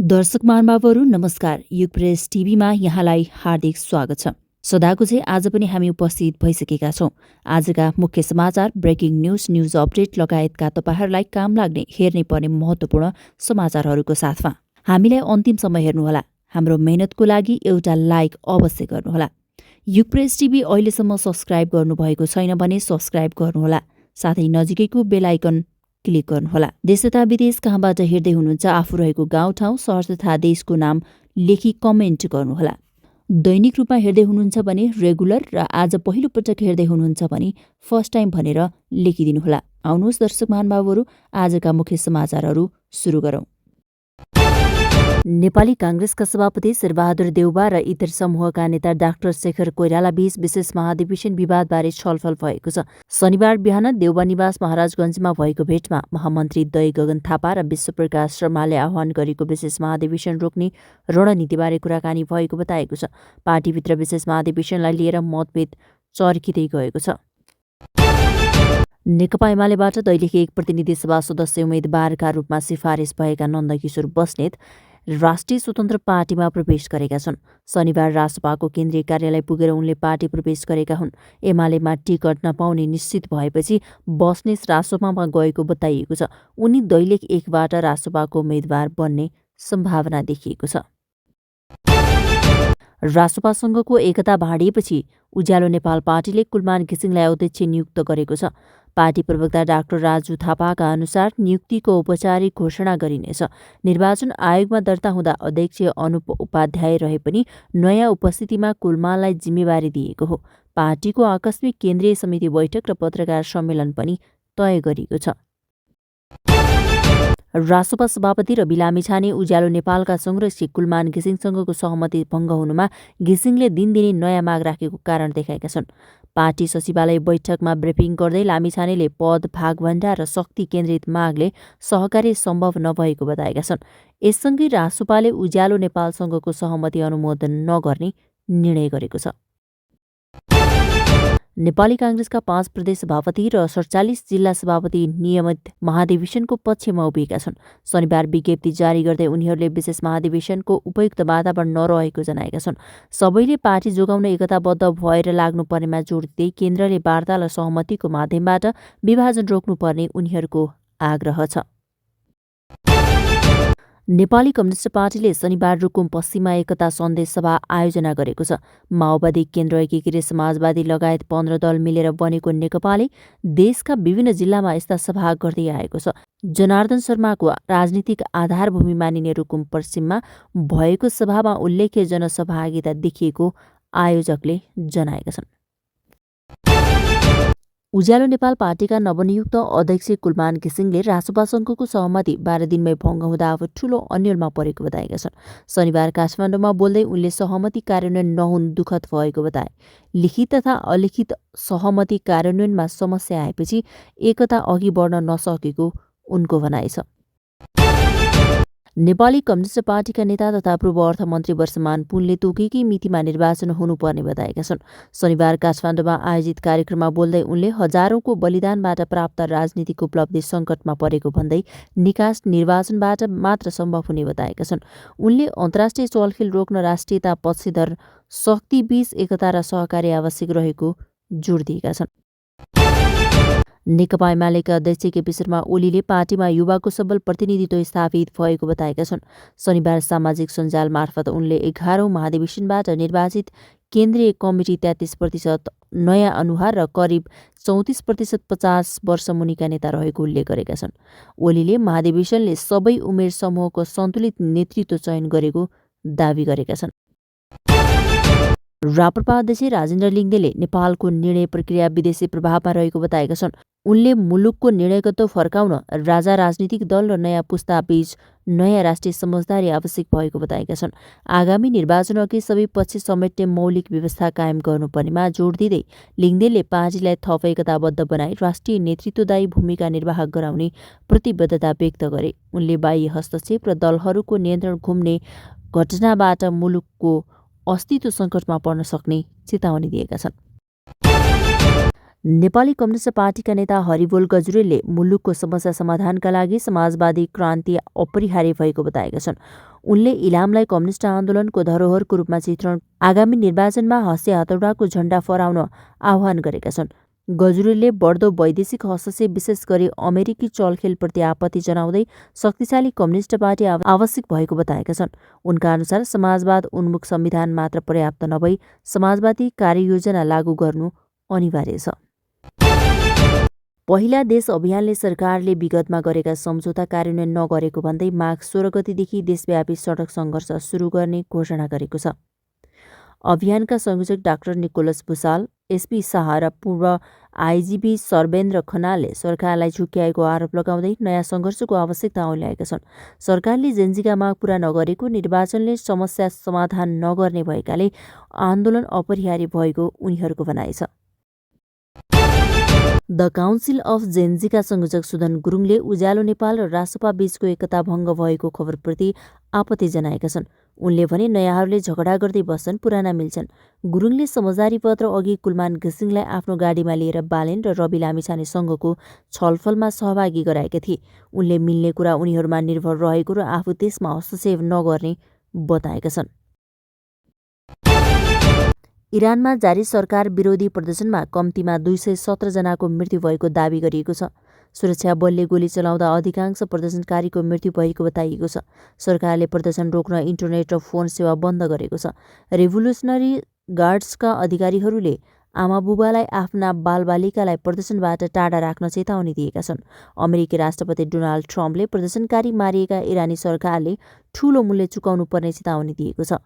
दर्शक महानुभावहरू नमस्कार। युग प्रेस टिभीमा यहाँलाई हार्दिक स्वागत छ। सदाको चाहिँ आज पनि हामी उपस्थित भइसकेका छौँ। आजका मुख्य समाचार, ब्रेकिङ न्युज अपडेट लगायतका तपाईहरूलाई काम लाग्ने हेर्नै पर्ने महत्त्वपूर्ण समाचारहरूको साथमा हामीलाई अन्तिमसम्म हेर्नुहोला। हाम्रो मेहनतको लागि एउटा लाइक अवश्य गर्नुहोला। युग प्रेस टिभी अहिलेसम्म सब्स्क्राइब गर्नुभएको छैन भने सब्स्क्राइब गर्नुहोला। साथै नजिकैको बेल आइकन क्लिक गर्नुहोला। देश तथा विदेश कहाँबाट हेर्दै हुनुहुन्छ, आफू रहेको गाउँठाउँ, सहर तथा देशको नाम लेखी कमेन्ट गर्नुहोला। दैनिक रूपमा हेर्दै हुनुहुन्छ भने रेगुलर र आज पहिलो पटक हेर्दै हुनुहुन्छ भने फर्स्ट टाइम भनेर लेखिदिनुहोला। आउनुहोस् दर्शक महानुभावहरू, आजका मुख्य समाचारहरू सुरु गरौँ। नेपाली कांग्रेसका सभापति शेरबहादुर देउबा र इतर समूहका नेता डाक्टर शेखर कोइराला बीच विशेष महाधिवेशन विवादबारे छलफल भएको छ। शनिबार बिहान देउबा निवास महाराजगञ्जमा भएको भेटमा महामन्त्री दय गगन थापा र विश्वप्रकाश शर्माले आह्वान गरेको विशेष महाधिवेशन रोक्ने रणनीतिबारे कुराकानी भएको बताएको छ। पार्टीभित्र विशेष महाधिवेशनलाई लिएर मतभेद चर्किँदै गएको छ। नेकपा एमालेबाट दैलेख एक प्रतिनिधि सभा सदस्य उम्मेद्वारका रूपमा सिफारिस भएका नन्दकिशोर बस्नेत राष्ट्रिय स्वतन्त्र पार्टीमा प्रवेश गरेका छन्। शनिबार रासपाको केन्द्रीय कार्यालय पुगेर उनले पार्टी प्रवेश गरेका हुन्। एमालेमा टिकट नपाउने निश्चित भएपछि बस्नेत रासपामा गएको बताइएको छ। उनी दैलेख एकबाट रासपाको उम्मेद्वार बन्ने सम्भावना देखिएको छ। रासपासँगको एकता भाँडिएपछि उज्यालो नेपाल पार्टीले कुलमान घिसिङलाई अध्यक्ष नियुक्त गरेको छ। पार्टी प्रवक्ता डाक्टर राजु थापाका अनुसार नियुक्तिको औपचारिक घोषणा गरिनेछ। निर्वाचन आयोगमा दर्ता हुँदा अध्यक्ष अनुप उपाध्याय रहे पनि नयाँ उपस्थितिमा कुलमानलाई जिम्मेवारी दिएको हो। पार्टीको आकस्मिक केन्द्रीय समिति बैठक र पत्रकार सम्मेलन पनि तय गरिएको छ। रासपा सभापति रवि लामिछाने उज्यालो नेपालका संरक्षक कुलमान घिसिङसँगको सहमति भङ्ग हुनुमा घिसिङले दिनदिनै नयाँ माग राखेको कारण देखाएका छन्। पार्टी सचिवालय बैठकमा ब्रिफिङ गर्दै लामिछानेले पद, भागभण्डा र शक्ति केन्द्रित मागले सहकार्य सम्भव नभएको बताएका छन्। यससँगै रासपाले उज्यालो नेपालसँगको सहमति अनुमोदन नगर्ने निर्णय गरेको छ। नेपाली कांग्रेसका 5 प्रदेश सभापति र 47 जिल्ला सभापति नियमित महाधिवेशनको पक्षमा उभिएका छन्। शनिबार विज्ञप्ति जारी गर्दै उनीहरूले विशेष महाधिवेशनको उपयुक्त वातावरण नरहेको जनाएका छन्। सबैले पार्टी जोगाउन एकताबद्ध भएर लाग्नुपर्नेमा जोड दिँदै केन्द्रले वार्ता र सहमतिको माध्यमबाट विभाजन रोक्नुपर्ने उनीहरूको आग्रह छ। नेपाली कम्युनिस्ट पार्टीले शनिबार रुकुम पश्चिममा एकता सन्देश सभा आयोजना गरेको छ। माओवादी केन्द्र, एकीकृत समाजवादी लगायत 15 दल मिलेर बनेको नेकपाले देशका विभिन्न जिल्लामा यस्ता सभा गर्दै आएको छ। जनार्दन शर्माको राजनीतिक आधारभूमि मानिने रुकुम पश्चिममा भएको सभामा उल्लेख्य जनसहभागिता देखिएको आयोजकले जनाएका छन्। उज्यालो नेपाल पार्टीका नवनियुक्त अध्यक्ष कुलमान घिसिङले रासपासँगको सहमति 12 दिनमै भङ्ग हुँदा अब ठूलो अन्यलमा परेको बताएका छन्। शनिबार काठमाडौँमा बोल्दै उनले सहमति कार्यान्वयन नहुनु दुःखद भएको बताए। लिखित तथा अलिखित सहमति कार्यान्वयनमा समस्या आएपछि एकता अघि बढ्न नसकेको उनको भनाइ छ। नेपाली कम्युनिस्ट पार्टीका नेता तथा पूर्व अर्थमन्त्री वर्षमान पुनले तोकेकै मितिमा निर्वाचन हुनुपर्ने बताएका छन्। शनिबार काठमाडौँमा आयोजित कार्यक्रममा बोल्दै उनले हजारौंको बलिदानबाट प्राप्त राजनीतिक उपलब्धि सङ्कटमा परेको भन्दै निकास निर्वाचनबाट मात्र सम्भव हुने बताएका छन्। उनले अन्तर्राष्ट्रिय चलखेल रोक्न राष्ट्रियता पक्षधर शक्तिबीच एकता र सहकार्य आवश्यक रहेको जोड दिएका छन्। नेकपा एमालेका अध्यक्ष केपी शर्मा ओलीले पार्टीमा युवाको सबल प्रतिनिधित्व स्थापित भएको बताएका छन्। शनिबार सामाजिक सञ्जाल मार्फत उनले 11औं महाधिवेशनबाट निर्वाचित केन्द्रीय कमिटी 33% नयाँ अनुहार र करिब 34% 50 वर्ष मुनिका नेता रहेको उल्लेख गरेका छन्। ओलीले महाधिवेशनले सबै उमेर समूहको सन्तुलित नेतृत्व चयन गरेको दावी गरेका छन्। राप्रपा अध्यक्ष राजेन्द्र लिङ्गदेले नेपालको निर्णय प्रक्रिया विदेशी प्रभावमा रहेको बताएका छन्। उनले मुलुकको निर्णयगत फर्काउन राजा राजनीतिक दल र नयाँ पुस्ताबीच नयाँ राष्ट्रिय समझदारी आवश्यक भएको बताएका छन्। आगामी निर्वाचनअघि सबै पक्ष समेट्ने मौलिक व्यवस्था कायम गर्नुपर्नेमा जोड दिँदै लिङ्गदेलले पार्टीलाई थप एकताबद्ध बनाई राष्ट्रिय नेतृत्वदायी भूमिका निर्वाह गराउने प्रतिबद्धता व्यक्त गरे। उनले बाह्य हस्तक्षेप र दलहरूको नियन्त्रण घुम्ने घटनाबाट मुलुकको अस्तित्व सङ्कटमा पर्न सक्ने चेतावनी दिएका छन्। नेपाली कम्युनिस्ट पार्टीका नेता हरिबोल गजुरेलले मुलुकको समस्या समाधानका लागि समाजवादी क्रान्ति अपरिहार्य भएको बताएका छन्। उनले इलामलाई कम्युनिस्ट आन्दोलनको धरोहरको रूपमा चित्रण आगामी निर्वाचनमा हस्ते हतौडाको झण्डा फहराउन आह्वान गरेका छन्। गजुरेलले बढ्दो वैदेशिक हस्तक्षेप विशेष गरी अमेरिकी चलखेलप्रति आपत्ति जनाउँदै शक्तिशाली कम्युनिस्ट पार्टी आवश्यक भएको बताएका छन्। उनका अनुसार समाजवाद उन्मुख संविधान मात्र पर्याप्त नभई समाजवादी कार्ययोजना लागू गर्नु अनिवार्य छ। पहिला देश अभियानले सरकारले विगतमा गरेका सम्झौता कार्यान्वयन नगरेको भन्दै माघ 16 गतेदेखि देशव्यापी सडक सङ्घर्ष सुरु गर्ने घोषणा गरेको छ। अभियानका संयोजक doctor Nicholas Bhusal, SP Shah र पूर्व आइजिपी सर्वेन्द्र खनालले सरकारलाई झुक्क्याएको आरोप लगाउँदै नयाँ सङ्घर्षको आवश्यकता औल्याएका छन्। सरकारले जेन्जीका माग पूरा नगरेको, निर्वाचनले समस्या समाधान नगर्ने भएकाले आन्दोलन अपरिहार्य भएको उनीहरूको भनाइ छ। द काउन्सिल अफ जेन्जीका संयोजक सुदन गुरुङले उज्यालो नेपाल र रासपा बीचको एकता भङ्ग भएको खबरप्रति आपत्ति जनाएका छन्। उनले भने नयाँहरूले झगडा गर्दै बस्छन्, पुराना मिल्छन्। गुरुङले समझदारी पत्र अघि कुलमान घिसिङलाई आफ्नो गाडीमा लिएर बालेन र रवि लामिछाने सँगको छलफलमा सहभागी गराएका थिए। उनले मिल्ने कुरा उनीहरूमा निर्भर रहेको र आफू त्यसमा हस्तक्षेप नगर्ने बताएका छन्। इरानमा जारी सरकार विरोधी प्रदर्शनमा कम्तीमा 217 जनाको मृत्यु भएको दावी गरिएको छ। सुरक्षा बलले गोली चलाउँदा अधिकांश प्रदर्शनकारीको मृत्यु भएको बताइएको छ। सरकारले प्रदर्शन रोक्न इन्टरनेट र फोन सेवा बन्द गरेको छ। रेभोल्युसनरी गार्ड्सका अधिकारीहरूले आमाबुबालाई आफ्ना बालबालिकालाई प्रदर्शनबाट टाढा राख्न चेतावनी दिएका छन्। अमेरिकी राष्ट्रपति डोनाल्ड ट्रम्पले प्रदर्शनकारी मारिएका इरानी सरकारले ठूलो मूल्य चुकाउनु पर्ने चेतावनी दिएको छ।